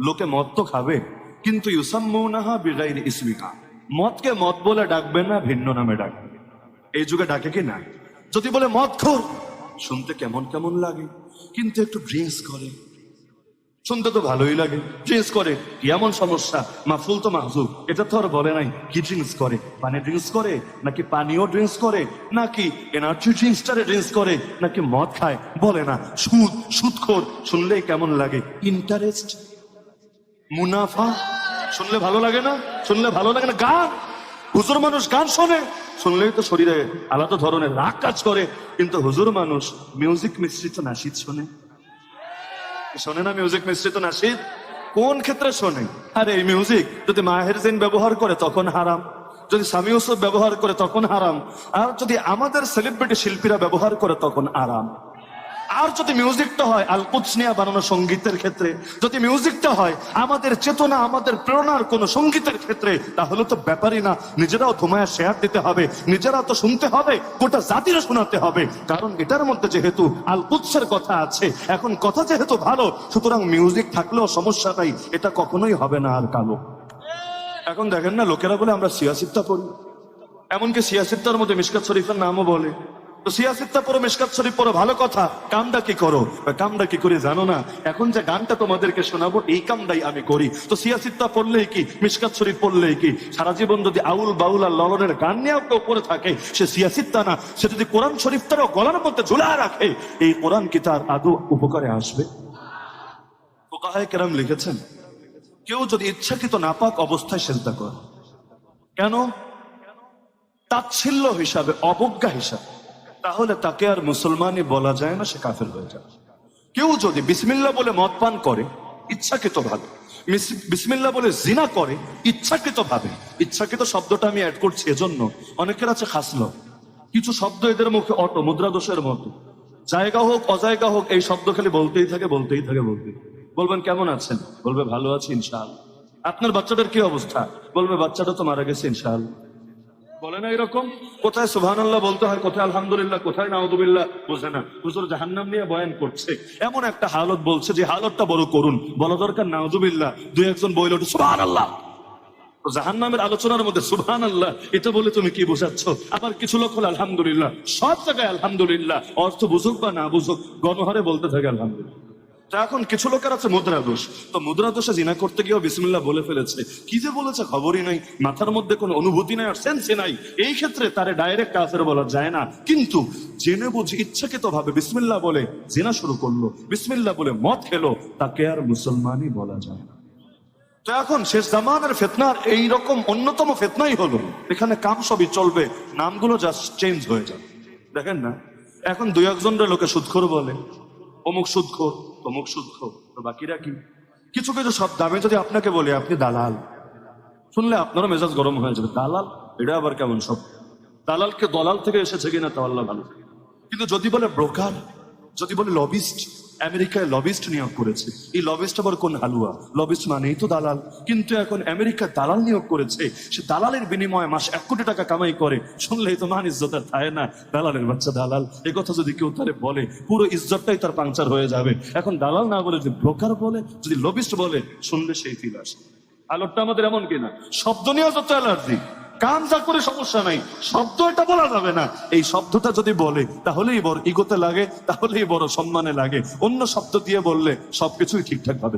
লোকে মদ তো খাবে, কিন্তু ইউসাম্মুনাহা বিগাইরি ইসমিহা, মদকে মদ বলে ডাকবে না, ভিন্ন নামে ডাকবে। এই যুগে ডাকে কি না? যদি বলে মদ খোর, শুনতে কেমন কেমন লাগে, কিন্তু একটু ড্রিঙ্কস করে, শুনতে তো ভালোই লাগে। ড্রিঙ্কস করে কি এমন সমস্যা? মাহফুল তো মাহজুব, এটা তো আর বলে নাই কি ড্রিঙ্কস করে, পানি ড্রিঙ্কস করে নাকি পানীয় ড্রিঙ্কস করে নাকি এনার্জি ড্রিঙ্কসটারে ড্রিঙ্কস করে নাকি মদ খায়, বলে না। সুদখোর, শুনলেই কেমন লাগে। ইন্টারেস্ট, মুনাফা, শুনলে ভালো লাগে না? শুনলে ভালো লাগে না। গান, হুজুর মানুষ গান শোনে, শুনলেই তো শরীরে আলাদা ধরনের রাগ কাজ করে। কিন্তু হুজুর মানুষ মিউজিক মিশ্রিত নাশিদ শোনে, শোনে না? মিউজিক মিশ্রিত নাশিদ কোন ক্ষেত্রে শোনে? আরে এই মিউজিক যদি মাহের জিন ব্যবহার করে তখন হারাম, যদি সামি ইউসুফ ব্যবহার করে তখন হারাম, আর যদি আমাদের সেলিব্রিটি শিল্পীরা ব্যবহার করে তখন আরাম। আর যদি মিউজিকটা হয় আল কুদস নিয়ে বানানো সঙ্গীতের ক্ষেত্রে, যদি মিউজিকটা হয় আমাদের চেতনা, আমাদের প্রেরণার কোন সঙ্গীতের ক্ষেত্রে, তাহলে তো ব্যাপারই না। নিজেরাও ধুমায়া শেয়ার দিতে হবে, নিজেরা তো শুনতে হবে, গোটা জাতিরা শোনাতে হবে। কারণ এটার মধ্যে যেহেতু আল কুদসের কথা আছে, এখন কথা যেহেতু ভালো, সুতরাং মিউজিক থাকলেও সমস্যা নাই, এটা কখনোই হবে না আর কালো। এখন দেখেন না, লোকেরা বলে আমরা সিয়াসিত্তা পড়ি, এমনকি সিয়াসিত্তার মধ্যে মিশকাত শরীফের নামও বলে। তো সিয়াসিত্তা পড়ো, মিশকাত শরীফ পড়ো, ভালো কথা। কামটা কি করো? কামটা কি করি জানো না? এখন যে গানটা তোমাদেরকে শোনাবো এই কামটাই আমি করি। তো সিয়াসিত্তা পড়লেই কি, মিশকাত শরীফ পড়লেই কি? সারা জীবন যদি আউল বাউল আর ললনের গান নিয়েও কেউ পড়ে থাকে, সে সিয়াসিত্তা না। সে যদি কোরআন শরীফটারও গলার মধ্যে ঝুলা রাখে, এই কোরআন কি তার আদৌ উপকারে আসবে? ফুকাহায়ে কেরাম লিখেছেন, কেউ যদি ইচ্ছাকৃত নাপাক অবস্থায় সেজদা করে, কেন? তাচ্ছিল্য হিসাবে, অবজ্ঞা হিসাবে, তাহলে তাকে আর মুসলমানই বলা যায় না, সে কাফের হয়ে যায়। কেউ যদি বিসমিল্লাহ বলে মদ পান করে ইচ্ছাকৃত ভাবে, বিসমিল্লাহ বলে জিনা করে ইচ্ছাকৃত ভাবে, ইচ্ছাকৃত শব্দটা আমি অ্যাড করছি এজন্য, অনেকের আছে খাসলো, কিছু শব্দ এদের মুখে অটো মুদ্রা দোষের মতো, জায়গা হোক অজায়গা হোক এই শব্দ খালি বলতেই থাকে, বলতেই থাকে, বলতেই। বলবেন কেমন আছেন? বলবে ভালো আছি ইনশাআল্লাহ। আপনার বাচ্চাটার কি অবস্থা? বলবে বাচ্চাটা তো মারা গেছে ইনশাআল্লাহ। বলে না এরকম? কোথায় সুবহানাল্লাহ বলতে হয়, কোথায় আলহামদুলিল্লাহ, কোথায় নাউযুবিল্লাহ, বোঝে না। হুজুর জাহান্নাম নিয়ে বয়ান করছে, এমন একটা হালত বলছে যে হালতটা বড় করুন, বলা দরকার নাউযুবিল্লাহ, দুই একজন বইল সুবহানাল্লাহ। জাহান্নামের আলোচনার মধ্যে সুবহানাল্লাহ এটা বলে তুমি কি বোঝাচ্ছ? আবার কিছু লোক হলো আলহামদুলিল্লাহ, সব জায়গায় আলহামদুলিল্লাহ, অর্থ বুঝুক বা না বুঝুক গণহারে বলতে থাকে আলহামদুলিল্লাহ। এখন কিছু লোকের আছে মুদ্রা দোষ, তো মুদ্রা দোষে জিনা করতে গিয়েও বিসমিল্লাহ বলে ফেলেছে। কি যে বলেছে খবরই নাই, মাথার মধ্যে কোনো অনুভূতি নাই আর সেন্সই নাই। এই ক্ষেত্রে তারে ডাইরেক্ট কাফের বলা যায় না, কিন্তু জেনে বুঝে ইচ্ছাকৃত ভাবে বিসমিল্লাহ বলে জিনা শুরু করলো, বিসমিল্লাহ বলে মদ খেলো, তাকে আর মুসলমানই বলা যায় না। তো এখন শেষ জামানের ফিতনার এইরকম অন্যতম ফিতনাই হলো, এখানে কাম সবই চলবে, নামগুলো জাস্ট চেঞ্জ হয়ে যাবে। দেখেন না, এখন দুই একজনের লোকে সুদখোর বলে, অমুক সুদখোর, তমুক সুদখোর, তো বাকিরা কি? কিছু কিছু শব্দ আমি যদি আপনাকে বলি আপনি দালাল, শুনলে আপনারও মেজাজ গরম হয়ে যাবে। দালাল, এটা আবার কেমন শব্দ? দালালকে দলাল থেকে এসেছে কিনা তা আল্লাহ ভালো। কিন্তু যদি বলে ব্রোকার, যদি বলে লবিস্ট, আমেরিকায় লবিস্ট নিয়োগ করেছে, এই লবিস্ট আবার কোন হালুয়া? লবিস্ট মানেই তো দালাল। কিন্তু এখন আমেরিকা দালাল নিয়োগ করেছে, সে দালালের বিনিময়ে মাস 1 কোটি টাকা কামাই করে, শুনলেই তো মান ইজ্জত আর থাকে না। দালালের বাচ্চা দালাল, এ কথা যদি কেউ তারে বলে পুরো ইজ্জতটাই তার পাংচার হয়ে যাবে। এখন দালাল না বলে যদি ব্রোকার বলে, যদি লবিস্ট বলে, শুনলে সেই ফিল আসে। আলোটা আমাদের এমন কিনা, শব্দ নিয়ে যত অ্যালার্জি, কান যা করে সমস্যা নাই, শব্দ এটা বলা যাবে না। এই শব্দটা যদি বলে তাহলেই বড় ইগোতে লাগে, তাহলেই বড় সম্মানে লাগে। অন্য শব্দ দিয়ে বললে সবকিছুই ঠিকঠাক ভাবে